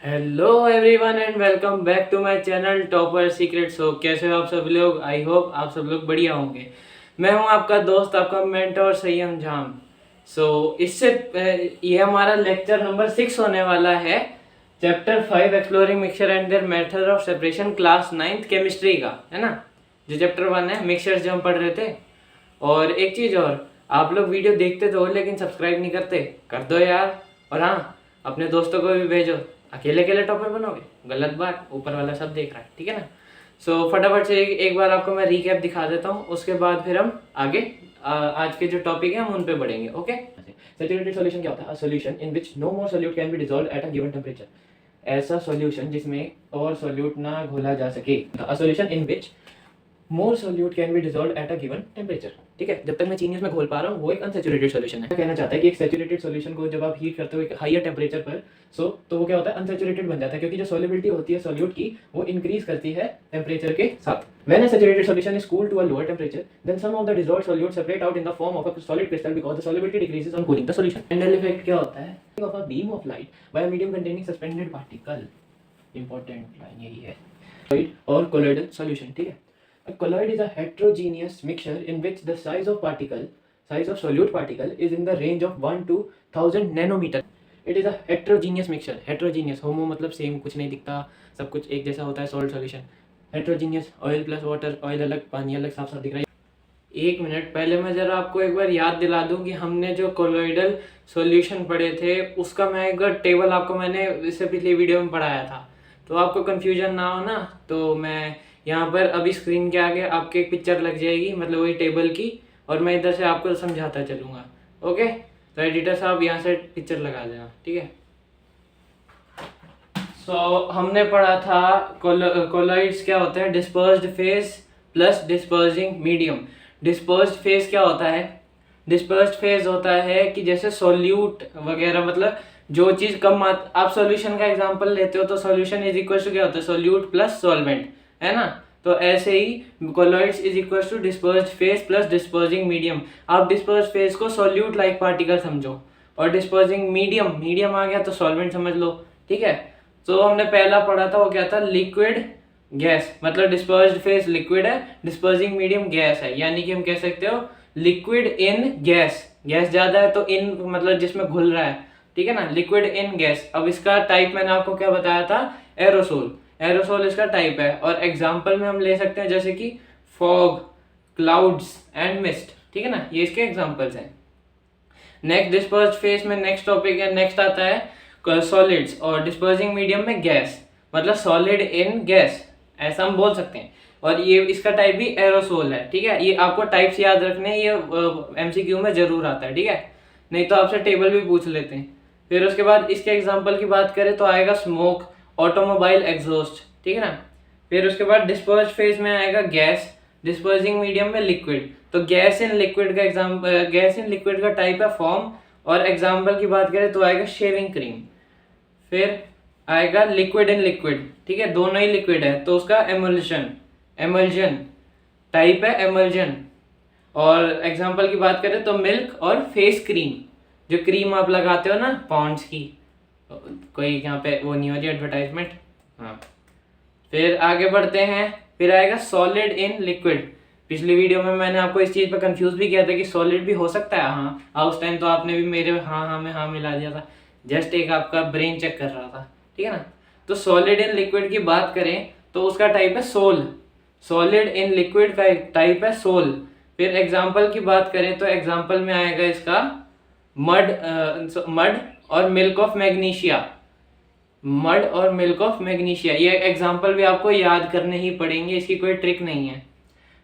Hello everyone and welcome back to my channel topper secret show. कैसे हो आप सब लोग? आई होप आप सब लोग बढ़िया होंगे। मैं हूं आपका दोस्त, आपका मेंटोर सय्यम जाम। ये हमारा लेक्चर नंबर 6 होने वाला है। Chapter 5 exploring mixture and their method of separation, class 9th chemistry का, है ना। जो चैप्टर 1 है मिक्सचर्स, जो हम पढ़ रहे थे। और एक चीज़ और, आप लोग वीडियो देखते तो हो लेकिन सब्सक्राइब नहीं करते, कर दो यार। और हाँ, अपने दोस्तों को भी भेजो। अकेले अकेले टॉपर बनोगे, गलत बात, ऊपर वाला सब देख रहा है, ठीक है ना। फटाफट से एक बार आपको मैं रीकैप दिखा देता हूँ, उसके बाद फिर हम आगे आज के जो टॉपिक है हम उन पे बढ़ेंगे। ओके, सैचुरेटेड सॉल्यूशन क्या होता है? A solution in which no more solute can be dissolved at a given temperature. ऐसा सॉल्यूशन जिसमें और सॉल्यूट ना घोला जा सके। A solution in which more solute can be dissolved at a given temperature. ठीक है, जब तक मैं चीनी उसमें घोल पा रहा हूँ वो एक अनसैचुरेटेड सॉल्यूशन है। कहना चाहता है कि एक सैचुरेटेड सॉल्यूशन को जब आप हीट करते हो एक हायर टेम्परेचर पर, तो वो क्या होता है? अनसैचुरेटेड बन जाता है, क्योंकि जो सॉल्युबिलिटी होती है सॉल्यूट की वो इंक्रीज करती है टेम्परेचर के साथ। When a saturated solution is cooled to a lower temperature, then some of the dissolved solutes separate out in the form of a solid crystal because the solubility decreases on cooling the solution. Tyndall effect क्या होता है? Of a beam of light by a medium containing suspended particle. Important line यही है। और colloidal solution, ठीक है। A colloid is a heterogeneous mixture in which the size of solute particle is in the range of 1 to 1000 nanometer. It is a heterogeneous mixture. Heterogeneous, homo मतलब same, कुछ नहीं दिखता, सब कुछ एक जैसा होता है salt solution. Heterogeneous, oil plus water, oil अलग पानी अलग, साफ साफ दिख रहा है। एक मिनट पहले मैं जरा आपको एक बार याद दिला दूं कि हमने जो कोलोइडल सॉल्यूशन पढ़े थे उसका मैं एक बार टेबल आपको मैंने इससे पिछली वीडियो में पढ़ाया था, तो आपको कंफ्यूजन ना हो ना, तो मैं यहाँ पर अभी स्क्रीन के आगे आपके एक पिक्चर लग जाएगी, मतलब वही टेबल की, और मैं इधर से आपको समझाता चलूँगा। ओके, तो एडिटर साहब यहाँ से पिक्चर लगा देना, ठीक है। हमने पढ़ा था कोलॉइड्स क्या होते हैं? Dispersed phase plus dispersing medium. Dispersed phase क्या होता है? डिस्पर्स्ड फेज होता है कि जैसे सॉल्यूट वगैरह, मतलब जो चीज़ कम आप सॉल्यूशन का एग्जांपल लेते हो तो सॉल्यूशन इज इक्वल टू क्या होता है? सॉल्यूट प्लस सॉल्वेंट, है ना। तो ऐसे ही colloids is equal to dispersed phase plus dispersing medium. आप डिस्पर्स्ड फेज को सॉल्यूट लाइक पार्टिकल समझो, और डिस्पर्सिंग मीडियम आ गया तो सॉल्वेंट समझ लो, ठीक है। तो हमने पहला पढ़ा था वो क्या था? लिक्विड गैस, मतलब डिस्पर्स्ड फेज लिक्विड है, डिस्पर्सिंग मीडियम गैस है, यानी कि हम कह सकते हो लिक्विड इन गैस। गैस ज्यादा है तो इन मतलब जिसमें घुल रहा है, ठीक है ना, लिक्विड इन गैस। अब इसका टाइप मैंने आपको क्या बताया था? एरोसोल। एरोसोल इसका टाइप है, और एग्जाम्पल में हम ले सकते हैं जैसे कि फॉग, क्लाउड्स एंड मिस्ट, ठीक है ना, ये इसके एग्जाम्पल्स हैं। नेक्स्ट डिस्पर्स्ड फेज में नेक्स्ट टॉपिक है, नेक्स्ट आता है सॉलिड्स, और डिस्पर्सिंग मीडियम में गैस, मतलब सॉलिड इन गैस, ऐसा हम बोल सकते हैं। और ये इसका टाइप भी एरोसोल है, ठीक है। ये आपको टाइप्स याद रखने, ये एमसीक्यू में जरूर आता है, ठीक है, नहीं तो आपसे टेबल भी पूछ लेते हैं। फिर उसके बाद इसके एग्जाम्पल की बात करें तो आएगा स्मोक, ऑटोमोबाइल एग्जॉस्ट, ठीक है ना। फिर उसके बाद डिस्पर्स्ड फेज में आएगा गैस, डिस्पर्सिंग मीडियम में लिक्विड। तो गैस इन लिक्विड का टाइप है फॉर्म, और एग्जाम्पल की बात करें तो आएगा शेविंग क्रीम। फिर आएगा लिक्विड इन लिक्विड, ठीक है, दोनों ही लिक्विड है तो उसका एमल्जन टाइप है, एमल्जन। और एग्जाम्पल की बात करें तो मिल्क और फेस क्रीम, जो क्रीम आप लगाते हो ना पॉन्ड्स की, कोई यहाँ पे वो नहीं हो रही एडवर्टाइजमेंट, हाँ। फिर आगे बढ़ते हैं, फिर आएगा सॉलिड इन लिक्विड। पिछली वीडियो में मैंने आपको इस चीज़ पे कंफ्यूज भी किया था कि सॉलिड भी हो सकता है, हाँ, उस टाइम तो आपने भी मेरे हाँ में हाँ मिला दिया था, जस्ट एक आपका ब्रेन चेक कर रहा था, ठीक है ना। तो सॉलिड इन लिक्विड की बात करें तो उसका टाइप है सोल। सॉलिड इन लिक्विड का टाइप है सोल। फिर एग्जाम्पल की बात करें तो एग्जाम्पल में आएगा इसका मड और मिल्क ऑफ मैग्नीशिया। मड और मिल्क ऑफ मैग्नीशिया, ये एग्जाम्पल भी आपको याद करने ही पड़ेंगे, इसकी कोई ट्रिक नहीं है।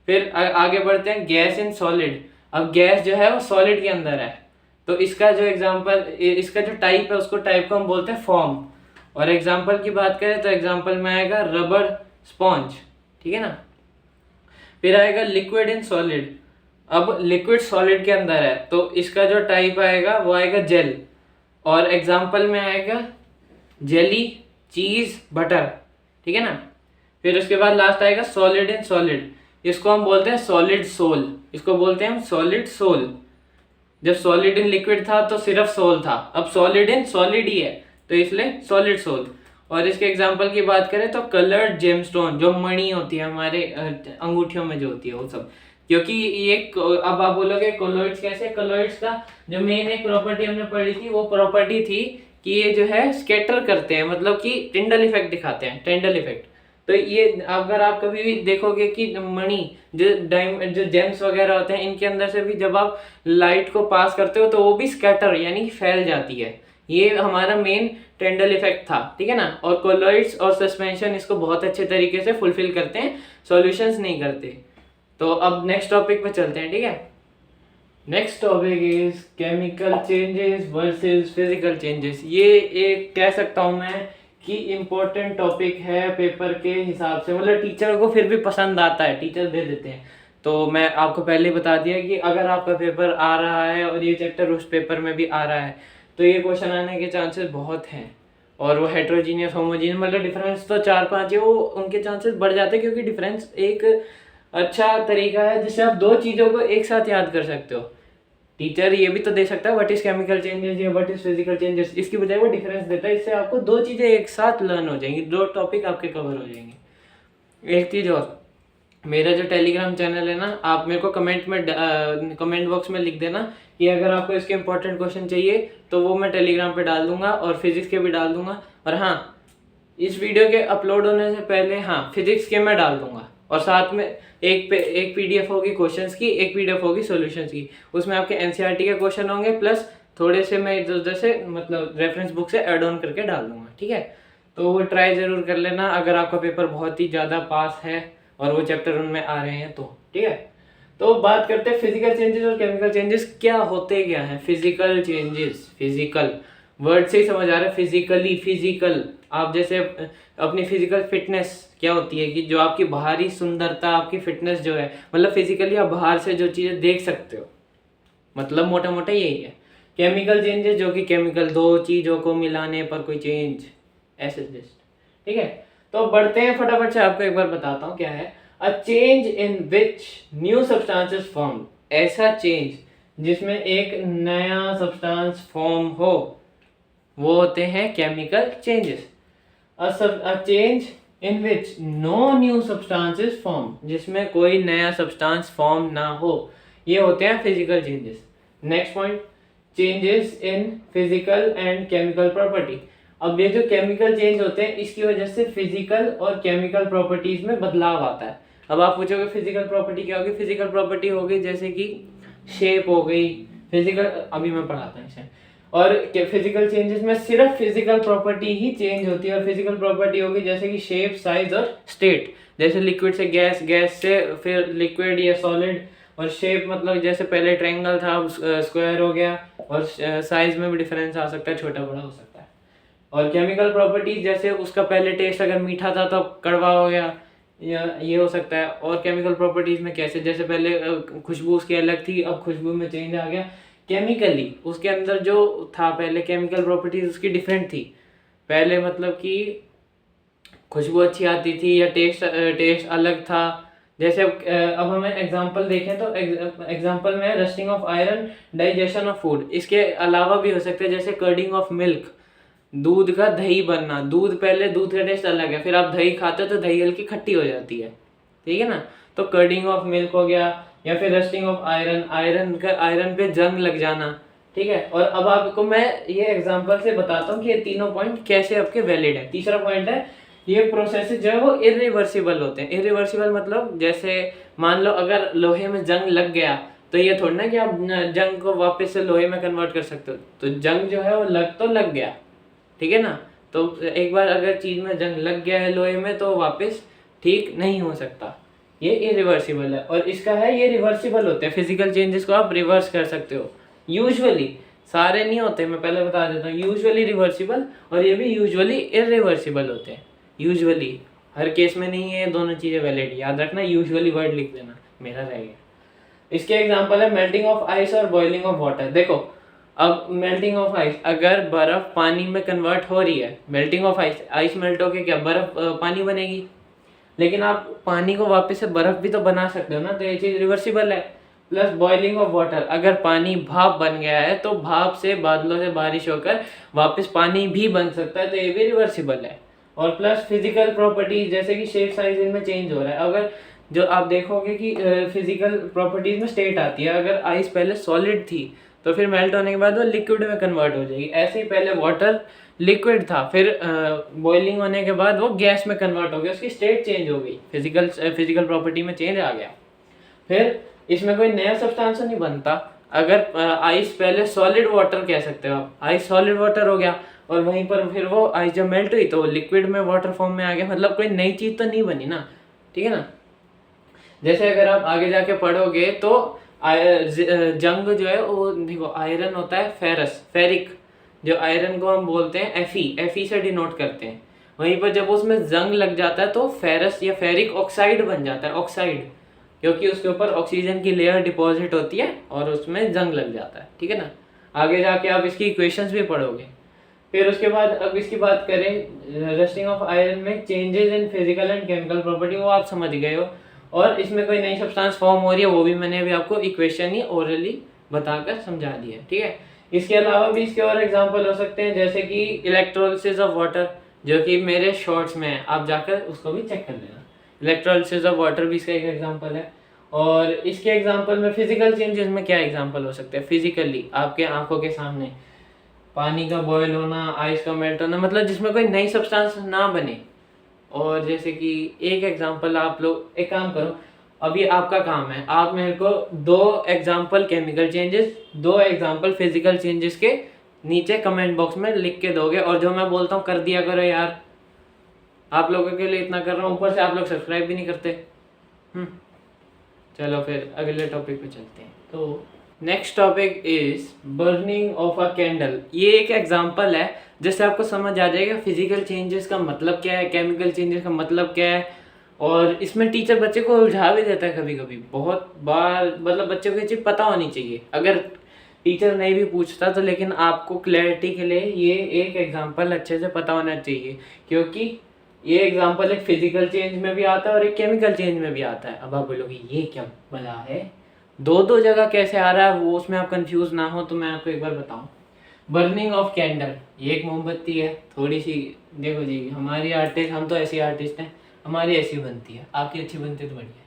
फिर आगे बढ़ते हैं, गैस इन सॉलिड। अब गैस जो है वो सॉलिड के अंदर है, तो इसका जो टाइप है उसको टाइप को हम बोलते हैं फॉर्म। और एग्जाम्पल की बात करें तो एग्जाम्पल में आएगा रबर स्पॉन्ज, ठीक है ना। फिर आएगा लिक्विड इन सॉलिड। अब लिक्विड सॉलिड के अंदर है तो इसका जो टाइप आएगा वो आएगा जेल, और एग्जाम्पल में आएगा जेली, चीज, बटर, ठीक है ना। फिर उसके बाद लास्ट आएगा सॉलिड इन सॉलिड, इसको हम बोलते हैं सॉलिड सोल, इसको बोलते हैं हम सॉलिड सोल। जब सॉलिड इन लिक्विड था तो सिर्फ सोल था, अब सॉलिड इन सॉलिड ही है तो इसलिए सॉलिड सोल। और इसके एग्जाम्पल की बात करें तो कलर्ड जेमस्टोन, जो मणि होती है हमारे अंगूठियों में जो होती है वो सब। क्योंकि ये अब आप बोलोगे कोलॉइड्स कैसे, कोलॉइड्स का जो मेन एक प्रॉपर्टी हमने पढ़ी थी वो प्रॉपर्टी थी कि ये जो है स्कैटर करते हैं, मतलब कि टिंडल इफेक्ट दिखाते हैं, टिंडल इफेक्ट। तो ये अगर आप कभी भी देखोगे कि मणि जो जेम्स वगैरह होते हैं इनके अंदर से भी जब आप लाइट को पास करते हो तो वो भी स्कैटर यानी कि फैल जाती है। ये हमारा मेन टेंडल इफेक्ट था, ठीक है ना। और कोलॉइड्स और सस्पेंशन इसको बहुत अच्छे तरीके से फुलफिल करते हैं, सॉल्यूशंस नहीं करते। तो अब नेक्स्ट टॉपिक पे चलते हैं, ठीक है। Next topic is chemical changes versus physical changes. ये एक कह सकता हूँ मैं कि इम्पोर्टेंट टॉपिक है पेपर के हिसाब से, मतलब टीचर को फिर भी पसंद आता है, टीचर दे देते हैं। तो मैं आपको पहले ही बता दिया कि अगर आपका पेपर आ रहा है और ये चैप्टर उस पेपर में भी आ रहा है तो ये क्वेश्चन आने के चांसेस बहुत हैं। और वो हेट्रोजीनियस होमोजीनियस मतलब डिफरेंस तो 4-5 है, वो उनके चांसेस बढ़ जाते हैं क्योंकि डिफरेंस एक अच्छा तरीका है जिससे आप दो चीज़ों को एक साथ याद कर सकते हो। टीचर ये भी तो दे सकता है व्हाट इज केमिकल चेंजेस या व्हाट इज फिजिकल चेंजेस, इसकी बजाय वो डिफरेंस देता है। इससे आपको दो चीज़ें एक साथ लर्न हो जाएंगी, दो टॉपिक आपके कवर हो जाएंगे। एक चीज़ और, मेरा जो टेलीग्राम चैनल है ना, आप मेरे को कमेंट बॉक्स में लिख देना कि अगर आपको इसके इंपॉर्टेंट क्वेश्चन चाहिए तो वो मैं टेलीग्राम पे डाल दूंगा और फिजिक्स के भी डाल दूंगा। और हाँ, इस वीडियो के अपलोड होने से पहले हाँ फिजिक्स के मैं डाल दूंगा, और साथ में एक पीडीएफ होगी क्वेश्चंस की, एक पीडीएफ होगी सॉल्यूशंस की। उसमें आपके एनसीईआरटी के क्वेश्चन होंगे प्लस थोड़े से मैं इधर उधर से मतलब रेफरेंस बुक से ऐड ऑन करके डाल दूंगा, ठीक है। तो वो ट्राई ज़रूर कर लेना अगर आपका पेपर बहुत ही ज़्यादा पास है और वो चैप्टर उनमें आ रहे हैं तो, ठीक है। तो बात करते हैं फिजिकल चेंजेस और केमिकल चेंजेस क्या होते क्या हैं। फिजिकल चेंजेस, फिजिकल वर्ड से ही समझ आ रहा है, फिजिकली, फिजिकल। आप जैसे अपनी फिजिकल फिटनेस क्या होती है कि जो आपकी बाहरी सुंदरता, आपकी फिटनेस जो है, मतलब फिजिकली आप बाहर से जो चीज़ें देख सकते हो, मतलब मोटा मोटा यही है। केमिकल चेंजेस जो कि केमिकल, दो चीज़ों को मिलाने पर कोई चेंज, ऐसे जस्ट, ठीक है। तो बढ़ते हैं फटाफट से, आपको एक बार बताता हूँ क्या है। A change in which new substances form, ऐसा चेंज जिसमें एक नया सब्सटेंस फॉर्म हो, वो होते हैं chemical changes. A change in which no new substances form, जिसमें कोई नया सब्सटेंस फॉर्म ना हो, ये होते हैं physical changes. Next point, changes in physical and chemical property. अब ये जो केमिकल चेंज होते हैं इसकी वजह से फिजिकल और केमिकल प्रॉपर्टीज में बदलाव आता है। अब आप पूछोगे फिजिकल प्रॉपर्टी क्या होगी। फिजिकल प्रॉपर्टी होगी जैसे कि शेप हो गई, फिजिकल, अभी मैं पढ़ाता हूँ इसे। और फिजिकल चेंजेस में सिर्फ फिजिकल प्रॉपर्टी ही चेंज होती है, और फिजिकल प्रॉपर्टी होगी जैसे कि शेप, साइज और स्टेट। जैसे लिक्विड से गैस, गैस से फिर लिक्विड या सॉलिड, और शेप मतलब जैसे पहले ट्रायंगल था अब स्क्वायर हो गया, और साइज में भी डिफरेंस आ सकता है, छोटा बड़ा हो सकता है। और केमिकल प्रॉपर्टीज जैसे उसका पहले टेस्ट अगर मीठा था तो कड़वा हो गया, या ये हो सकता है। और केमिकल प्रॉपर्टीज में कैसे, जैसे पहले खुशबू उसकी अलग थी, अब खुशबू में चेंज आ गया केमिकली, उसके अंदर जो था पहले केमिकल प्रॉपर्टीज उसकी डिफरेंट थी। पहले मतलब कि खुशबू अच्छी आती थी या टेस्ट अलग था। जैसे अब हमें एग्जांपल देखें तो एग्जांपल में rusting of iron, digestion of food. इसके अलावा भी हो सकते हैं जैसे कर्डिंग ऑफ मिल्क, दूध का दही बनना। दूध पहले दूध का टेस्ट अलग है, फिर आप दही खाते हो तो दही हल्की खट्टी हो जाती है, ठीक है ना। तो कर्डिंग ऑफ मिल्क हो गया, या फिर रस्टिंग ऑफ आयरन, आयरन पे जंग लग जाना, ठीक है। और अब आपको मैं ये एग्जांपल से बताता हूँ कि ये तीनों पॉइंट कैसे आपके वैलिड है। तीसरा पॉइंट है, ये प्रोसेस जो है वो इरिवर्सिबल होते हैं। इरिवर्सिबल मतलब जैसे मान लो अगर लोहे में जंग लग गया तो ये थोड़ी ना कि आप जंग को वापस से लोहे में कन्वर्ट कर सकते हो। तो जंग जो है वो लग गया, ठीक है ना। तो एक बार अगर चीज में जंग लग गया है लोहे में तो वापस ठीक नहीं हो सकता, ये इरिवर्सिबल है। और इसका है, ये रिवर्सिबल होते हैं। फिजिकल चेंजेस को आप रिवर्स कर सकते हो यूजुअली, सारे नहीं होते, मैं पहले बता देता हूँ। यूजुअली रिवर्सिबल और ये भी यूजुअली इरिवर्सिबल होते हैं। यूजुअली, हर केस में नहीं है, दोनों चीज़ें वैलिड, याद रखना। यूजुअली वर्ड लिख देना, मेरा रह गया। इसके एग्जांपल है मेल्टिंग ऑफ आइस और बॉइलिंग ऑफ वाटर। देखो अब मेल्टिंग ऑफ आइस, अगर बर्फ पानी में कन्वर्ट हो रही है, melting of ice, ice melt होके क्या बर्फ पानी बनेगी, लेकिन आप पानी को वापस से बर्फ भी तो बना सकते हो ना, तो ये चीज़ रिवर्सिबल है। प्लस बॉइलिंग ऑफ वाटर, अगर पानी भाप बन गया है तो भाप से बादलों से बारिश होकर वापस पानी भी बन सकता है, तो ये भी रिवर्सिबल है। और प्लस फिजिकल प्रॉपर्टीज जैसे कि शेप साइज इनमें चेंज हो रहा है। अगर जो आप देखोगे कि फिजिकल प्रॉपर्टीज में स्टेट आती है, अगर आइस पहले सॉलिड थी तो फिर मेल्ट होने के बाद वो लिक्विड में कन्वर्ट हो जाएगी। ऐसे ही पहले वाटर लिक्विड था, फिर बॉइलिंग होने के बाद वो गैस में कन्वर्ट हो गया, उसकी स्टेट चेंज हो गई, फिजिकल प्रॉपर्टी में चेंज आ गया। फिर इसमें कोई नया सब्सटेंस नहीं बनता। अगर आइस पहले सॉलिड वाटर कह सकते हो आप, आइस सॉलिड वाटर हो गया और वहीं पर फिर वो आइस जब मेल्ट हुई तो लिक्विड में वाटर फॉर्म में आ गया, मतलब कोई नई चीज़ तो नहीं बनी ना, ठीक है ना। जैसे अगर आप आगे जाके पढ़ोगे तो जंग जो है वो देखो आयरन होता है फेरिक, जो आयरन को हम बोलते हैं एफी से डिनोट करते हैं। वहीं पर जब उसमें जंग लग जाता है तो फेरस या फेरिक ऑक्साइड बन जाता है, ऑक्साइड, क्योंकि उसके ऊपर ऑक्सीजन की लेयर डिपॉजिट होती है और उसमें जंग लग जाता है, ठीक है ना। आगे जाके आप इसकी इक्वेशंस भी पढ़ोगे। फिर उसके बाद अब इसकी बात करें रस्टिंग ऑफ आयरन में changes in physical and chemical property, वो आप समझ गए हो। और इसमें कोई नई सब्सटेंस फॉर्म हो रही है वो भी मैंने अभी आपको इक्वेशन ही ओरली बताकर समझा दी है, ठीक है। इसके अलावा भी इसके और एग्जांपल हो सकते हैं, जैसे कि इलेक्ट्रोलिसिस ऑफ वाटर, जो कि मेरे शॉर्ट्स में है, आप जाकर उसको भी चेक कर लेना। इलेक्ट्रोलिसिस ऑफ वाटर भी इसका एक एग्जांपल है। और इसके एग्जांपल में फिजिकल चेंजेस में क्या एग्जांपल हो सकते हैं, फिजिकली आपके आंखों के सामने पानी का बॉयल होना, आइस का मेल्ट होना, मतलब जिसमें कोई नई सब्सटेंस ना बने। और जैसे कि एक एग्जांपल आप लोग एक काम करो, अभी आपका काम है, आप मेरे को 2 example chemical changes, 2 example physical changes के नीचे कमेंट बॉक्स में लिख के दोगे, और जो मैं बोलता हूँ कर दिया करो यार, आप लोगों के लिए इतना कर रहा हूँ, ऊपर से आप लोग सब्सक्राइब भी नहीं करते। चलो फिर अगले टॉपिक पे चलते हैं। तो next topic is burning of a candle. ये एक एग्जांपल है जिससे आपको समझ आ जाएगा फिजिकल चेंजेस का मतलब क्या है, केमिकल चेंजेस का मतलब क्या है। और इसमें टीचर बच्चे को उलझा भी देता है कभी कभी, बहुत बार, मतलब बच्चे को ये चीज़ पता होनी चाहिए। अगर टीचर नहीं भी पूछता तो लेकिन आपको क्लैरिटी के लिए ये एक एग्जांपल अच्छे से पता होना चाहिए, क्योंकि ये एग्जांपल एक फिजिकल चेंज में भी आता है और एक केमिकल चेंज में भी आता है। अब आप बोलोगे ये क्या बला है, दो जगह कैसे आ रहा है, वो उसमें आप कंफ्यूज ना हो तो मैं आपको एक बार बताऊं। बर्निंग ऑफ कैंडल, ये एक मोमबत्ती है, थोड़ी सी देखो जी, हमारी आर्टिस्ट, हम तो ऐसी आर्टिस्ट हैं, हमारी ऐसी बनती है, आपकी अच्छी बनती है तो बढ़िया है।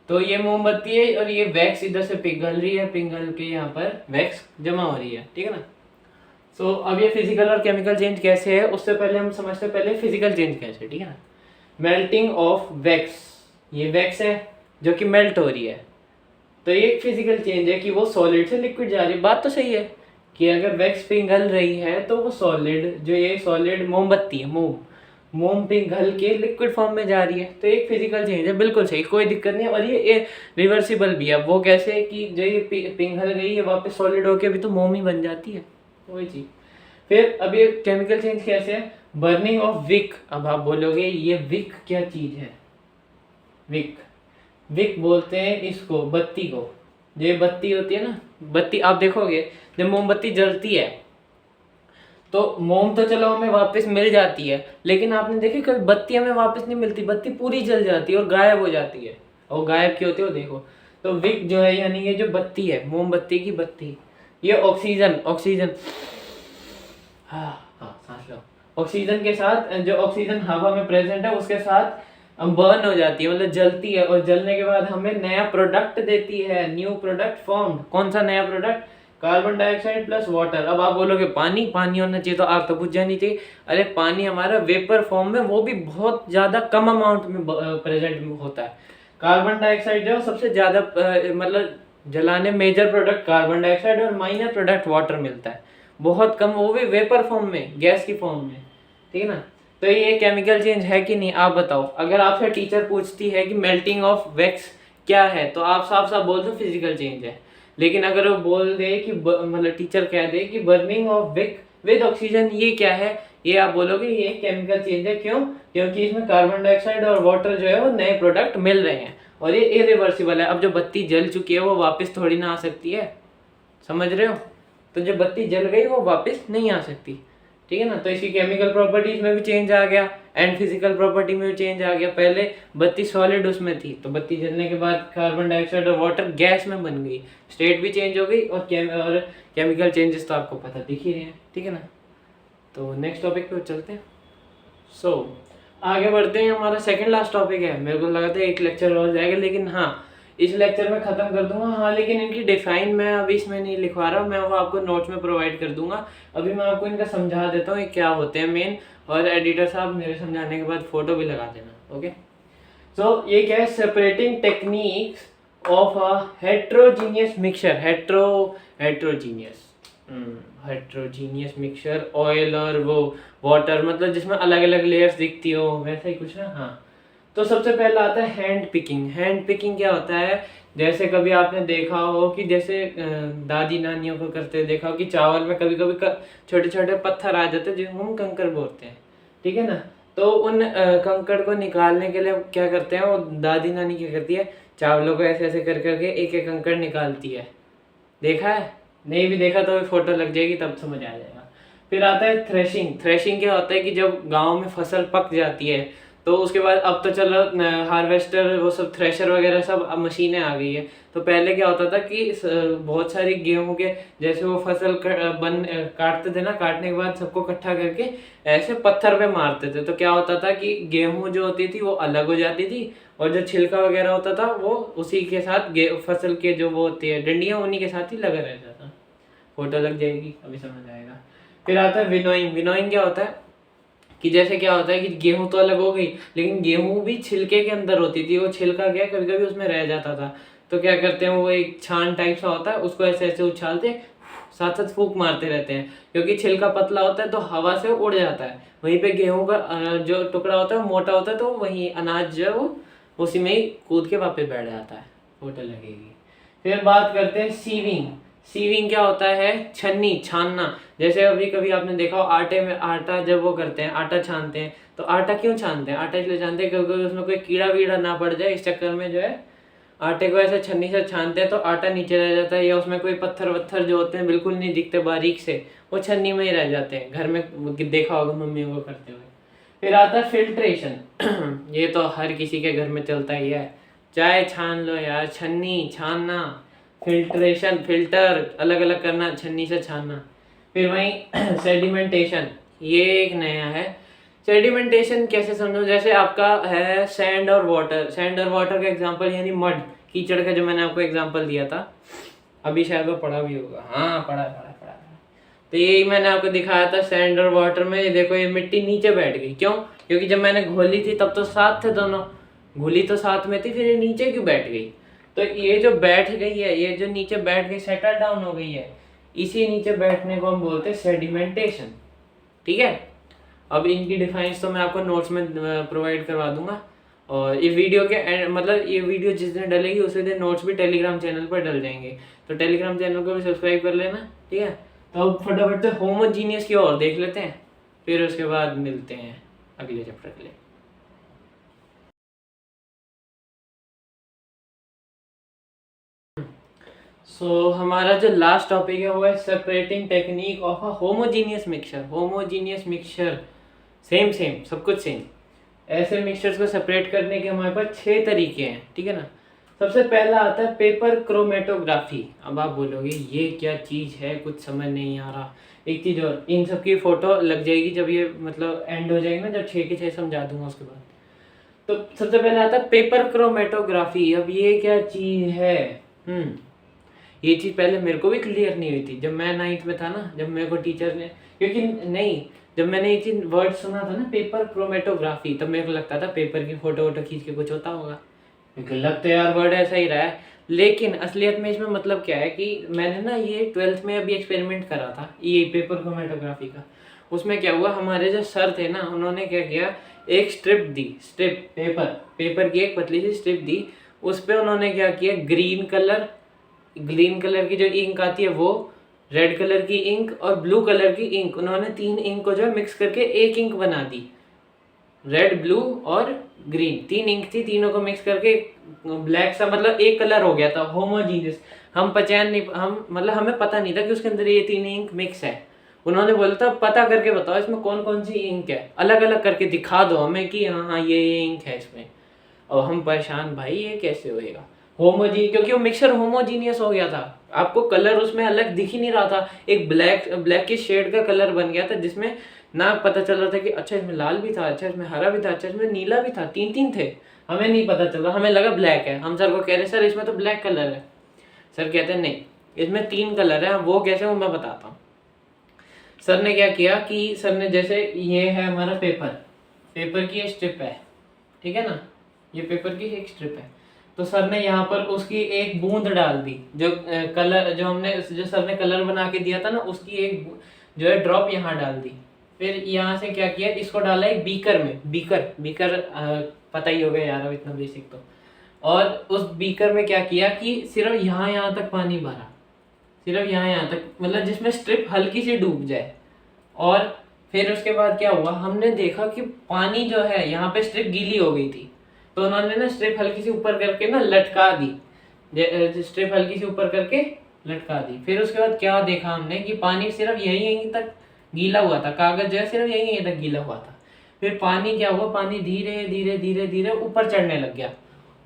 तो ये मोमबत्ती है और ये वैक्स इधर से पिघल रही है, पिघल के यहाँ पर वैक्स जमा हो रही है, ठीक है ना। सो अब ये फिजिकल और केमिकल चेंज कैसे है, उससे पहले हम समझते हैं पहले फिजिकल चेंज कैसे, ठीक है ना। मेल्टिंग ऑफ वैक्स, ये वैक्स है जो कि मेल्ट हो रही है, तो ये एक फिजिकल चेंज है कि वो सॉलिड से लिक्विड जा रही है। बात तो सही है कि अगर वैक्स पिघल रही है तो वो सॉलिड, जो ये सॉलिड मोमबत्ती है, मोम पिघल के लिक्विड फॉर्म में जा रही है, तो एक फिजिकल चेंज है, बिल्कुल सही, कोई दिक्कत नहीं है। और ये रिवर्सिबल भी है। वो कैसे कि जो ये पिघल गई है वापस सॉलिड होके भी तो मोम ही बन जाती है, वही चीज। फिर अब ये केमिकल चेंज कैसे है, बर्निंग ऑफ विक। अब आप बोलोगे ये विक क्या चीज है, विक बोलते हैं इसको, बत्ती को। जो ये बत्ती होती है ना, बत्ती आप देखोगे जब मोमबत्ती जलती है तो मोम तो चलो हमें वापस मिल जाती है, लेकिन आपने देखी कभी बत्ती हमें वापस नहीं मिलती, बत्ती पूरी जल जाती है और गायब हो जाती है। और गायब क्यों होती है वो देखो। तो विक जो है, यानी ये जो बत्ती है, मोमबत्ती की बत्ती, ये ऑक्सीजन सांस लो, ऑक्सीजन के साथ, जो ऑक्सीजन हवा में प्रेजेंट है उसके साथ बर्न हो जाती है, मतलब जलती है, और जलने के बाद हमें नया प्रोडक्ट देती है, न्यू प्रोडक्ट फॉर्म। कौन सा नया product, carbon dioxide plus water. अब आप बोलोगे पानी होना चाहिए तो आग तो बुझ जानी चाहिए। अरे पानी हमारा वेपर फॉर्म में, वो भी बहुत ज्यादा कम अमाउंट में प्रेजेंट होता है। कार्बन डाइऑक्साइड जो सबसे ज्यादा मतलब जलाने मेजर प्रोडक्ट कार्बन डाइऑक्साइड और माइनर प्रोडक्ट वाटर मिलता है, बहुत कम, वो भी वेपर फॉर्म में, गैस की फॉर्म में, ठीक है ना। तो ये केमिकल चेंज है कि नहीं, आप बताओ। अगर आपसे टीचर पूछती है कि मेल्टिंग ऑफ वैक्स क्या है तो आप साफ साफ बोल दो फिजिकल चेंज है। लेकिन अगर वो बोल दे कि मतलब टीचर कह दे कि burning of wick with oxygen, ये क्या है, ये आप बोलोगे ये केमिकल चेंज है। क्यों, क्योंकि इसमें कार्बन डाइऑक्साइड और वाटर जो है वो नए प्रोडक्ट मिल रहे हैं और ये इरिवर्सिबल है। अब जो बत्ती जल चुकी है वो वापस थोड़ी ना आ सकती है, समझ रहे हो। तो जो बत्ती जल गई वो वापस नहीं आ सकती, ठीक है ना। तो इसकी केमिकल प्रॉपर्टीज में भी चेंज आ गया एंड फिजिकल प्रॉपर्टी में भी चेंज आ गया। पहले बत्ती सॉलिड उसमें थी, तो बत्ती जलने के बाद कार्बन डाइऑक्साइड और वाटर गैस में बन गई, स्टेट भी चेंज हो गई, और केमिकल चेंजेस तो आपको पता दिख ही रहे हैं, ठीक है ना। तो नेक्स्ट टॉपिक पे चलते हैं। सो आगे बढ़ते हैं, हमारा सेकंड लास्ट टॉपिक है। मेरे को लगा था एक लेक्चर और जाएगा, लेकिन हाँ इस लेक्चर में ख़त्म कर दूंगा। हाँ लेकिन इनकी डिफाइन मैं अभी इसमें नहीं लिखवा रहा, मैं वो आपको नोट्स में प्रोवाइड कर दूंगा। अभी मैं आपको इनका समझा देता हूँ ये क्या होते हैं मेन, और एडिटर साहब मेरे समझाने के बाद फ़ोटो भी लगा देना। ओके, सो ये क्या है, separating techniques of a heterogeneous mixture. Heterogeneous mixture, oil और वो वाटर, मतलब जिसमें अलग अलग लेयर्स दिखती हो, वैसा ही कुछ ना। हाँ, तो सबसे पहला आता है हैंड पिकिंग। हैंड पिकिंग क्या होता है, जैसे कभी आपने देखा हो कि जैसे दादी नानियों को करते देखा हो कि चावल में कभी कभी छोटे छोटे पत्थर आ जाते हैं जिनको हम कंकड़ बोलते हैं, ठीक है ना। तो उन कंकड़ को निकालने के लिए क्या करते हैं, वो दादी नानी क्या करती है, चावलों को ऐसे ऐसे कर करके एक एक कंकड़ निकालती है। देखा है? नहीं भी देखा तो फोटो लग जाएगी, तब समझ आ जाएगा। फिर आता है थ्रेशिंग। थ्रेशिंग क्या होता है कि जब गांव में फसल पक जाती है तो उसके बाद, अब तो चलो हार्वेस्टर वो सब थ्रेशर वगैरह सब अब मशीनें आ गई है। तो पहले क्या होता था कि बहुत सारी गेहूं के जैसे वो फसल काटते थे ना, काटने के बाद सबको इकट्ठा करके ऐसे पत्थर पे मारते थे। तो क्या होता था कि गेहूं जो होती थी वो अलग हो जाती थी, और जो छिलका वगैरह होता था वो उसी के साथ फसल के जो वो होती है डंडियां, उन्हीं के साथ ही लगा रहता था। फोटो लग जाएगी, अभी समझ आएगा। फिर आता है विनोइंग। विनोइंग क्या होता है कि जैसे क्या होता है कि गेहूं तो अलग हो गई, लेकिन गेहूं भी छिलके के अंदर होती थी। वो छिलका क्या कभी कभी उसमें रह जाता था, तो क्या करते हैं वो एक छान टाइप सा होता है, उसको ऐसे ऐसे उछालते साथ साथ फूंक मारते रहते हैं, क्योंकि छिलका पतला होता है तो हवा से उड़ जाता है। वहीं पे गेहूं का जो टुकड़ा होता है वो मोटा होता है, तो वहीं अनाज जो है वो उसी में ही कूद के वापस बैठ जाता है। फोटो लगेगी। फिर बात करते हैं सीविंग। सीविंग क्या होता है, छन्नी, छानना। जैसे अभी कभी आपने देखा हो आटे में, आटा जब वो करते हैं, आटा छानते हैं, तो आटा क्यों छानते हैं, आटा इसलिए छानते हैं क्योंकि उसमें कोई कीड़ा वीड़ा ना पड़ जाए। इस चक्कर में जो है आटे को ऐसे छन्नी से छानते हैं तो आटा नीचे रह जाता है, या उसमें कोई पत्थर वत्थर जो होते हैं बिल्कुल नहीं दिखते बारीक से, वो छन्नी में ही रह जाते हैं। घर में देखा होगा मम्मियों को करते हुए। फिर आता है फिल्ट्रेशन। ये तो हर किसी के घर में चलता ही है, चाय छान लो यार, छन्नी छानना, फिल्ट्रेशन, फिल्टर अलग अलग करना, छन्नी से छानना। फिर वहीं सेडिमेंटेशन, ये एक नया है। सेडिमेंटेशन कैसे समझो, जैसे आपका है सैंड और वाटर। सैंड और वाटर का एग्जांपल यानी मड, कीचड़ का, जो मैंने आपको एग्जांपल दिया था, अभी शायद वो पढ़ा भी होगा। हाँ पढ़ा पढ़ा पढ़ा। तो यही मैंने आपको दिखाया था सैंड और वाटर में। ये देखो ये मिट्टी नीचे बैठ गई, क्यों? क्योंकि जब मैंने घोली थी तब तो साथ थे दोनों, घुली तो साथ में थी, फिर ये नीचे क्यों बैठ गई? तो ये जो बैठ गई है, ये जो नीचे बैठ गई, सेटल डाउन हो गई है, इसी नीचे बैठने को हम बोलते हैं सेडिमेंटेशन। ठीक है, अब इनकी डिफाइंस तो मैं आपको नोट्स में प्रोवाइड करवा दूंगा, और ये वीडियो के मतलब ये वीडियो जिस दिन डलेगी उसी दिन नोट्स भी टेलीग्राम चैनल पर डल जाएंगे, तो टेलीग्राम चैनल को भी सब्सक्राइब कर लेना। ठीक है, तो अब फटाफट से होमोजीनियस की ओर देख लेते हैं, फिर उसके बाद मिलते हैं अगले चैप्टर के लिए। सो हमारा जो लास्ट टॉपिक है वो है separating technique of a homogeneous mixture. Homogeneous mixture same same सब कुछ सेम। ऐसे मिक्सचर्स को सेपरेट करने के हमारे पास 6 तरीके हैं, ठीक है ना। सबसे पहला आता है पेपर क्रोमेटोग्राफी। अब आप बोलोगे ये क्या चीज़ है, कुछ समझ नहीं आ रहा। एक चीज़ और, इन सब की फोटो लग जाएगी जब ये मतलब एंड हो जाएगी ना, जब 6 के 6 समझा दूंगा उसके बाद। तो सबसे पहले आता है पेपर क्रोमेटोग्राफी। अब ये क्या चीज़ है? ये चीज़ पहले मेरे को भी क्लियर नहीं हुई थी जब मैं 9th में था ना, जब मेरे को टीचर ने, क्योंकि नहीं, जब मैंने ये चीज़ वर्ड सुना था ना पेपर क्रोमेटोग्राफी, तब मेरे को लगता था पेपर की फोटो वोटो खींच के कुछ होता होगा, क्योंकि लगता यार वर्ड ऐसा ही रहा है। लेकिन असलियत में इसमें मतलब क्या है कि मैंने ना ये 12th में अभी एक्सपेरिमेंट करा था ये पेपर क्रोमेटोग्राफी का। उसमें क्या हुआ, हमारे जो सर थे ना, उन्होंने क्या किया, एक स्ट्रिप दी, स्ट्रिप पेपर की एक पतली सी स्ट्रिप दी। उस पर उन्होंने क्या किया, ग्रीन कलर की जो इंक आती है वो, रेड कलर की इंक और ब्लू कलर की इंक, उन्होंने 3 इंक को जो है मिक्स करके एक इंक बना दी। रेड, ब्लू और ग्रीन, 3 इंक थी, तीनों को मिक्स करके ब्लैक सा, मतलब एक कलर हो गया था होमोजीनियस। हम पहचान नहीं, हम मतलब हमें पता नहीं था कि उसके अंदर ये 3 इंक मिक्स है। उन्होंने बोला था पता करके बताओ इसमें कौन कौन सी इंक है, अलग अलग करके दिखा दो हमें कि हाँ हाँ ये इंक है इसमें। और हम परेशान, भाई ये कैसे होएगा क्योंकि वो मिक्सचर होमोजीनियस हो गया था। आपको कलर उसमें अलग दिख ही नहीं रहा था, एक ब्लैक की शेड का कलर बन गया था, जिसमें ना पता चल रहा था कि अच्छा इसमें लाल भी था, अच्छा इसमें हरा भी था, अच्छा इसमें नीला भी था, तीन तीन थे, हमें नहीं पता चल रहा, हमें लगा ब्लैक है। हम सर को कह रहे सर इसमें तो ब्लैक कलर है। सर कहते हैं नहीं इसमें 3 कलर है। वो कैसे, वो मैं बताता हूँ। सर ने क्या किया कि सर ने जैसे ये है हमारा पेपर की स्ट्रिप है, ठीक है ना, ये पेपर की एक स्ट्रिप है, तो सर ने यहाँ पर उसकी एक बूंद डाल दी, जो कलर जो सर ने कलर बना के दिया था ना, उसकी एक जो है ड्रॉप यहाँ डाल दी। फिर यहाँ से क्या किया, इसको डाला एक बीकर में, बीकर पता ही होगा यार अब इतना बेसिक तो। और उस बीकर में क्या किया कि सिर्फ यहाँ तक पानी भरा, सिर्फ यहाँ तक, मतलब जिसमें स्ट्रिप हल्की सी डूब जाए। और फिर उसके बाद क्या हुआ, हमने देखा कि पानी जो है यहाँ पे स्ट्रिप गीली हो गई थी, तो उन्होंने ना स्ट्रिप हल्की सी ऊपर करके ना लटका दी, स्ट्रिप हल्की सी ऊपर करके लटका दी। फिर उसके बाद क्या देखा हमने कि पानी सिर्फ यहीं तक गीला हुआ था, कागज जो है सिर्फ यहीं तक गीला हुआ था। फिर पानी क्या हुआ, पानी धीरे धीरे धीरे धीरे ऊपर चढ़ने लग गया।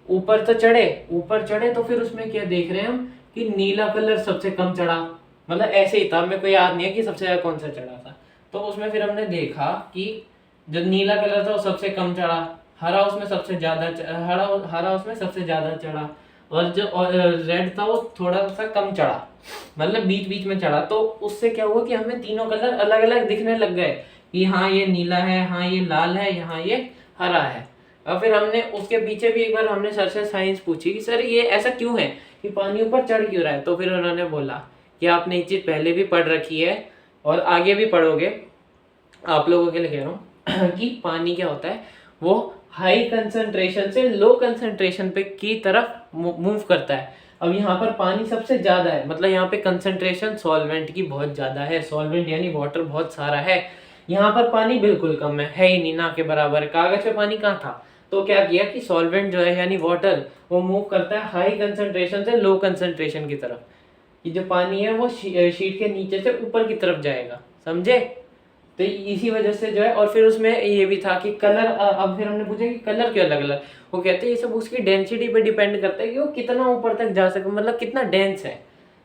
ऊपर चढ़े तो फिर उसमें क्या देख रहे हैं हम कि नीला कलर सबसे कम चढ़ा, मतलब ऐसे ही था, मेरे को याद नहीं है कि सबसे ज्यादा कौन सा चढ़ा था। तो उसमें फिर हमने देखा कि जो नीला कलर था वो सबसे कम चढ़ा, हरा उसमें सबसे ज्यादा हरा उसमें सबसे ज्यादा चढ़ा, और जो रेड था वो थोड़ा सा कम चढ़ा, मतलब बीच बीच में चढ़ा। तो उससे क्या हुआ कि हमें तीनों कलर अलग अलग दिखने लग गए कि हाँ ये नीला है, हाँ ये लाल है, यहाँ ये हरा है। और फिर हमने उसके पीछे भी एक बार हमने सर से साइंस पूछी कि सर ये ऐसा क्यों है कि पानी ऊपर चढ़ क्यों रहा है। तो फिर उन्होंने बोला कि आपने एक चीज पहले भी पढ़ रखी है और आगे भी पढ़ोगे, आप लोगों के लिए कह रहा हूँ कि पानी क्या होता है, वो हाई कंसंट्रेशन से लो कंसंट्रेशन पे की तरफ मूव करता है। अब यहाँ पर पानी सबसे ज्यादा है, मतलब यहाँ पे कंसंट्रेशन सॉल्वेंट की बहुत ज्यादा है, सॉल्वेंट यानी वाटर बहुत सारा है। यहाँ पर पानी बिल्कुल कम है ही नहीं, ना के बराबर। कागज पे पानी कहाँ था, तो क्या किया कि सॉल्वेंट जो है यानी वाटर वो मूव करता है हाई कंसंट्रेशन से लो कंसंट्रेशन की तरफ, कि जो पानी है वो शीट के नीचे से ऊपर की तरफ जाएगा, समझे। तो इसी वजह से जो है, और फिर उसमें ये भी था कि कलर, अब फिर हमने पूछा कि कलर क्यों अलग अलग, वो कहते हैं ये सब उसकी डेंसिटी पे डिपेंड करता है कि वो कितना ऊपर तक जा सके, मतलब कितना डेंस है।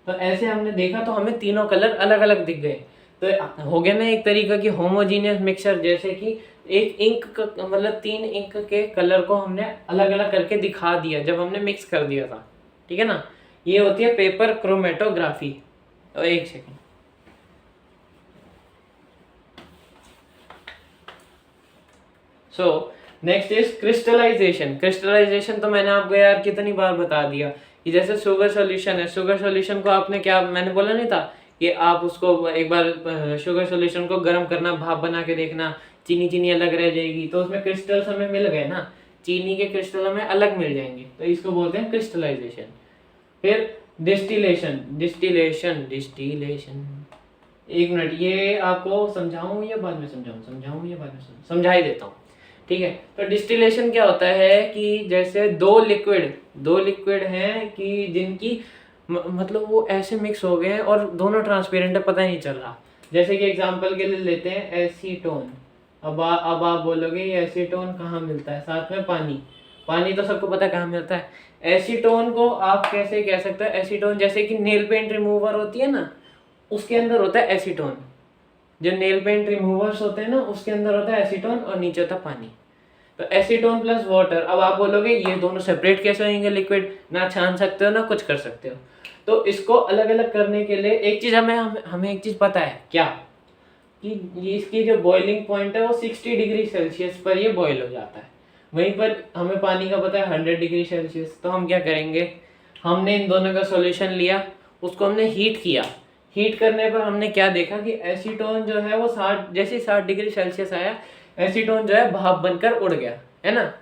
तो ऐसे हमने देखा तो हमें तीनों कलर अलग अलग दिख गए। तो हो गया ना एक तरीका की होमोजीनियस मिक्सचर, जैसे कि एक इंक का मतलब 3 इंक के कलर को हमने अलग अलग करके दिखा दिया जब हमने मिक्स कर दिया था, ठीक है ना। ये होती है पेपर क्रोमेटोग्राफी। तो एक second, so next is crystallisation. Crystallisation तो मैंने आपको यार कितनी बार बता दिया कि जैसे शुगर सॉल्यूशन है, शुगर सॉल्यूशन को आपने क्या, मैंने बोला नहीं था कि आप उसको एक बार शुगर सॉल्यूशन को गर्म करना, भाप बना के देखना, चीनी चीनी अलग रह जाएगी, तो उसमें क्रिस्टल्स हमें मिल गए ना, चीनी के क्रिस्टल हमें अलग मिल जाएंगे, तो इसको बोलते हैं क्रिस्टलाइजेशन। फिर डिस्टिलेशन, डिस्टिलेशन, एक मिनट, ये आपको समझाऊं या बाद में समझाऊं या बाद में समझा ही देता हूँ, ठीक है। तो डिस्टिलेशन क्या होता है कि जैसे दो लिक्विड हैं कि जिनकी मतलब वो ऐसे मिक्स हो गए हैं और दोनों ट्रांसपेरेंट है, पता ही नहीं चल रहा। जैसे कि एग्जांपल के लिए लेते हैं एसीटोन। अब आप बोलोगे ये एसीटोन कहाँ मिलता है, साथ में पानी तो सबको पता है कहाँ मिलता है। एसीटोन को आप कैसे कह सकते हो, एसीटोन जैसे कि नेल पेंट रिमूवर होती है ना, उसके अंदर होता है एसीटोन। जो नेल पेंट रिमूवर्स होते हैं ना उसके अंदर होता है एसीटोन और नीचे होता है पानी। तो एसीटोन प्लस वाटर, अब आप बोलोगे ये दोनों सेपरेट कैसे होंगे लिक्विड, ना छान सकते हो ना कुछ कर सकते हो। तो इसको अलग अलग करने के लिए एक चीज हमें एक चीज पता है क्या, कि इसकी जो बॉइलिंग पॉइंट है वो 60 डिग्री सेल्सियस पर ये बॉईल हो जाता है। वहीं पर हमें पानी का पता है 100 डिग्री सेल्सियस। तो हम क्या करेंगे, हमने इन दोनों का सॉल्यूशन लिया, उसको हमने हीट किया। हीट करने पर हमने क्या देखा कि एसीटोन जो है वो 60 डिग्री सेल्सियस आया, एसीटोन जो है भाप बनकर उड़ गया, है ना।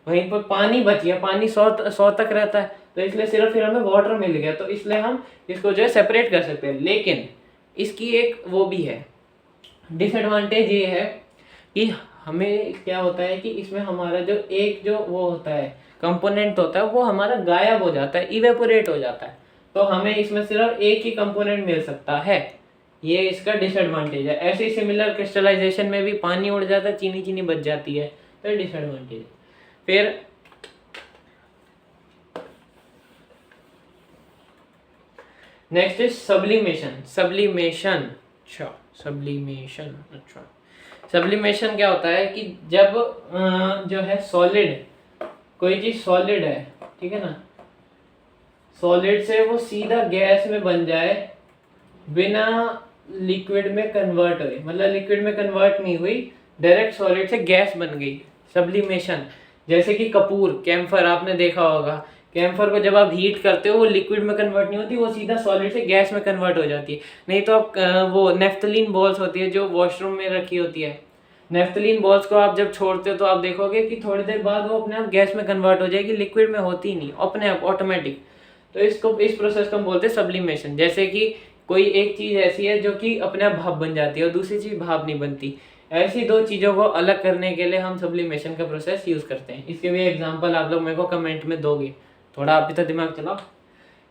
वहीं पर पानी बच गया, पानी 100 तक रहता है, तो इसलिए सिर्फ फिर हमें वाटर मिल गया, तो इसलिए हम इसको जो है सेपरेट कर सकते हैं। लेकिन इसकी एक वो भी है, डिसएडवांटेज ये है कि हमें क्या होता है कि इसमें हमारा जो वो होता है कंपोनेंट होता है वो हमारा गायब हो जाता है, इवेपोरेट हो जाता है। तो हमें इसमें सिर्फ एक ही कंपोनेंट मिल सकता है, ये इसका डिसएडवांटेज है। ऐसे ही सिमिलर क्रिस्टलाइजेशन में भी पानी उड़ जाता है, चीनी चीनी बच जाती है, तो डिसएडवांटेज। फिर नेक्स्ट इज सब्लिमेशन। सब्लिमेशन, अच्छा सब्लिमेशन, अच्छा सब्लिमेशन क्या होता है कि जब जो है सॉलिड, कोई चीज सॉलिड है, ठीक है ना, सॉलिड से वो सीधा गैस में बन जाए बिना लिक्विड में कन्वर्ट हुई, मतलब लिक्विड में कन्वर्ट नहीं हुई, डायरेक्ट सॉलिड से गैस बन गई, सब्लिमेशन। जैसे कि कपूर, कैम्फर आपने देखा होगा, कैम्फर को जब आप हीट करते हो वो लिक्विड में कन्वर्ट नहीं होती, वो सीधा सॉलिड से गैस में कन्वर्ट हो जाती है। नहीं तो आप वो नेफ्थलीन बॉल्स होती है जो वॉशरूम में रखी होती है, नेफ्थलीन बॉल्स को आप जब छोड़ते हो तो आप देखोगे कि थोड़ी देर बाद वो अपने आप गैस में कन्वर्ट हो जाएगी, लिक्विड में होती ही नहीं, अपने आप ऑटोमेटिक। तो इसको, इस प्रोसेस को हम बोलते हैं सब्लिमेशन। जैसे कि कोई एक चीज़ ऐसी है जो कि अपने आप भाप बन जाती है और दूसरी चीज़ भाप नहीं बनती, ऐसी दो चीज़ों को अलग करने के लिए हम सब्लिमेशन का प्रोसेस यूज़ करते हैं। इसके भी एग्जांपल आप लोग मेरे को कमेंट में दोगे, थोड़ा आप भी तो दिमाग चलाओ।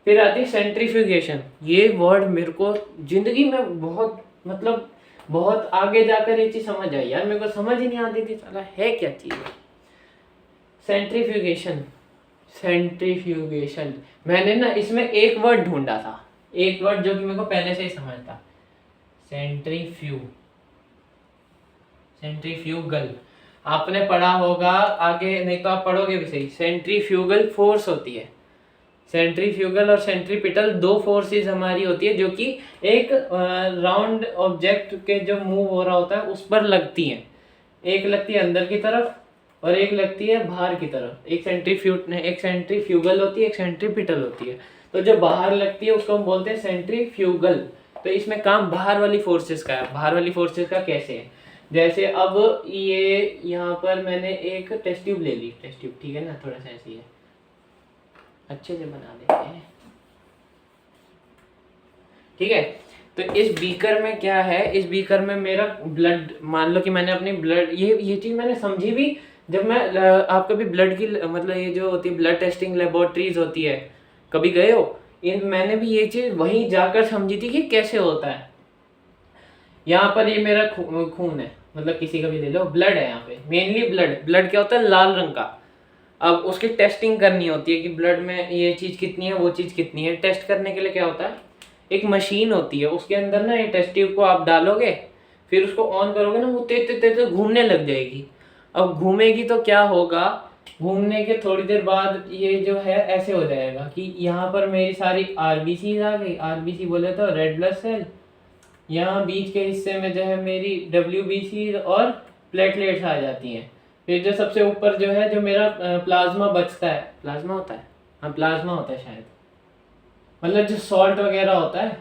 फिर आती है सेंट्रीफ्यूगेशन। ये वर्ड मेरे को ज़िंदगी में बहुत, मतलब बहुत आगे जाकर ये चीज़ समझ आई यार, मेरे को समझ ही नहीं आती थी साला है क्या चीज़ है सेंट्रीफ्यूगेशन। सेंट्रीफ्यूगेशन, मैंने ना इसमें एक वर्ड ढूंढा था, एक वर्ड जो कि मेरे को पहले से ही समझ था, सेंट्रीफ्यूगल। आपने पढ़ा होगा आगे, नहीं तो आप पढ़ोगे भी सही। सेंट्रीफ्यूगल फोर्स होती है, सेंट्रीफ्यूगल और सेंट्रीपिटल दो फोर्सेस हमारी होती है जो कि एक राउंड ऑब्जेक्ट के जो मूव हो रहा होता है उस पर लगती हैं। एक लगती है अंदर की तरफ और एक लगती है बाहर की तरफ। एक सेंट्रीफ्यूगल होती है, एक सेंट्रीपिटल होती है। तो जो बाहर लगती है उसको हम बोलते हैं सेंट्रीफ्यूगल। तो इसमें काम बाहर वाली फोर्सेस का है। बाहर वाली फोर्सेस का कैसे है, जैसे अब ये यहाँ पर मैंने एक टेस्ट ट्यूब ले ली, टेस्ट ट्यूब ठीक है ना, थोड़ा सा ऐसी है, अच्छे से बना देते हैं, ठीक है। तो इस बीकर में क्या है, इस बीकर में मेरा ब्लड, मान लो कि मैंने अपनी ब्लड, ये चीज़ मैंने समझी भी जब मैं आप कभी ब्लड की, मतलब ये जो होती है ब्लड टेस्टिंग लेबोरेटरीज होती है, कभी गए हो, इन मैंने भी ये चीज़ वहीं जाकर समझी थी कि कैसे होता है। यहाँ पर ये मेरा खून है, मतलब किसी का भी ले लो, ब्लड है यहाँ पे, मेनली ब्लड क्या होता है, लाल रंग का। अब उसकी टेस्टिंग करनी होती है कि ब्लड में ये चीज़ कितनी है, वो चीज़ कितनी है। टेस्ट करने के लिए क्या होता है, एक मशीन होती है, उसके अंदर ना ये टेस्ट ट्यूब को आप डालोगे, फिर उसको ऑन करोगे ना, वो तेज तेज घूमने लग जाएगी। अब घूमेगी तो क्या होगा, घूमने के थोड़ी देर बाद ये जो है ऐसे हो जाएगा कि यहाँ पर मेरी सारी आरबीसी आ गई, आरबीसी बोले तो रेड ब्लड सेल, यहाँ बीच के हिस्से में जो है मेरी डब्ल्यूबीसी और प्लेटलेट्स आ जाती हैं। फिर जो सबसे ऊपर जो है, जो मेरा प्लाज्मा बचता है, प्लाज्मा होता है, हाँ प्लाज्मा होता है शायद, मतलब जो सॉल्ट वगैरह होता है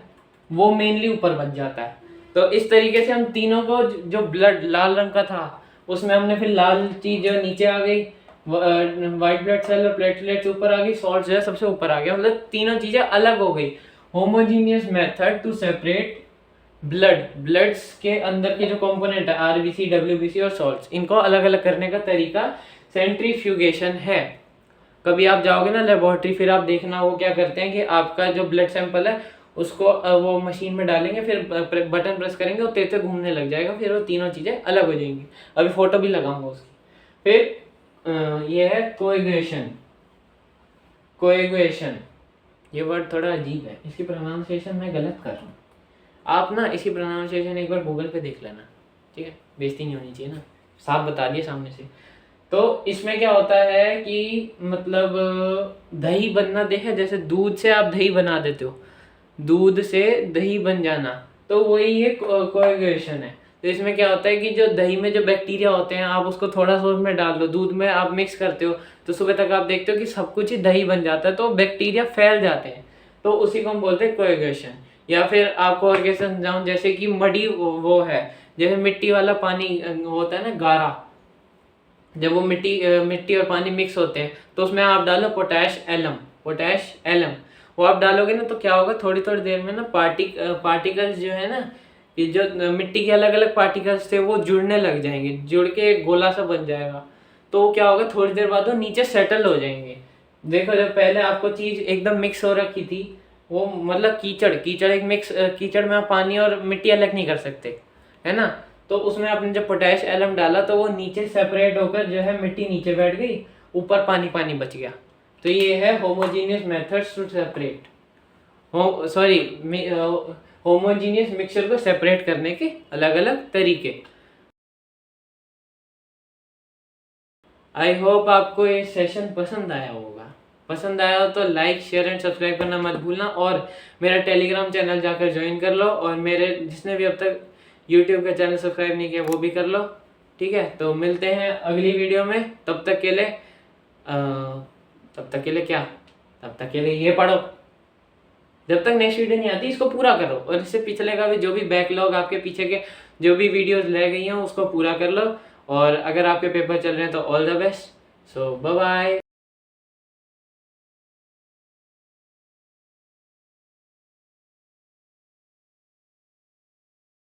वो मेनली ऊपर बच जाता है। तो इस तरीके से हम तीनों को, जो ब्लड लाल रंग का था उसमें हमने फिर लाल चीज जो नीचे आ गई, वाइट ब्लड सेल और प्लेटलेट्स ऊपर आ गई, सॉल्ट जो है सबसे ऊपर आ गया, मतलब तीनों चीजें अलग हो गई। Homogeneous method to separate bloods के अंदर के जो कंपोनेंट है, आरबीसी, डब्ल्यूबीसी और सॉल्ट्स, इनको अलग अलग करने का तरीका सेंट्रीफ्यूगेशन है। कभी आप जाओगे ना लेबोरेटरी, फिर आप देखना वो क्या करते हैं कि आपका जो ब्लड सैंपल है उसको वो मशीन में डालेंगे, फिर बटन प्रेस करेंगे, वो तेज घूमने लग जाएगा, फिर वो तीनों चीज़ें अलग हो जाएंगी। अभी फोटो भी लगाऊंगा उसकी। फिर ये है कोएगुएशन। कोएगुएशन ये वर्ड थोड़ा अजीब है, इसकी प्रोनाउंसिएशन मैं गलत कर रहा हूँ, आप ना इसकी प्रोनाउंसिएशन एक बार गूगल पे देख लेना, ठीक है, बेइज्जती नहीं होनी चाहिए ना, साफ बता दिया सामने से। तो इसमें क्या होता है कि मतलब दही बनना, देखे जैसे दूध से आप दही बना देते हो, दूध से दही बन जाना, तो वही ये कोएगुएशन है। तो इसमें क्या होता है कि जो दही में जो बैक्टीरिया होते हैं, आप उसको थोड़ा सा उसमें डाल दो, दूध में आप मिक्स करते हो, तो सुबह तक आप देखते हो कि सब कुछ ही दही बन जाता है, तो बैक्टीरिया फैल जाते हैं, तो उसी को हम बोलते हैं कोएगुएशन। या फिर आपको और कैसे समझाऊं, जैसे कि मडी वो है, जैसे मिट्टी वाला पानी होता है ना, गारा, जब वो मिट्टी और पानी मिक्स होते हैं तो उसमें आप डालो पोटैश एलम, वो आप डालोगे ना तो क्या होगा, थोड़ी थोड़ी देर में ना पार्टिकल्स जो है ना, ये जो मिट्टी के अलग अलग पार्टिकल्स थे वो जुड़ने लग जाएंगे, जुड़ के एक गोला सा बन जाएगा। तो क्या होगा, थोड़ी देर बाद वो नीचे सेटल हो जाएंगे। देखो जब पहले आपको चीज़ एकदम मिक्स हो रखी थी, वो मतलब कीचड़ एक मिक्स, कीचड़ में आप पानी और मिट्टी अलग नहीं कर सकते, है ना, तो उसमें आपने जब पोटैश एलम डाला तो वो नीचे सेपरेट होकर जो है मिट्टी नीचे बैठ गई, ऊपर पानी बच गया। तो ये है homogeneous methods to separate. Homogeneous mixture को सेपरेट करने के अलग अलग तरीके। आई होप आपको ये सेशन पसंद आया होगा। पसंद आया हो तो लाइक शेयर एंड सब्सक्राइब करना मत भूलना, और मेरा टेलीग्राम चैनल जाकर ज्वाइन कर लो, और मेरे जिसने भी अब तक यूट्यूब का चैनल सब्सक्राइब नहीं किया वो भी कर लो। ठीक है, तो मिलते हैं अगली वीडियो में। तब तक के लिए क्या, तब तक के लिए ये पढ़ो। जब तक नेक्स्ट वीडियो नहीं आती इसको पूरा करो, और इससे पिछले का भी जो भी बैकलॉग आपके पीछे के जो भी वीडियोस रह गई हैं उसको पूरा कर लो। और अगर आपके पेपर चल रहे हैं तो all the best. So bye bye.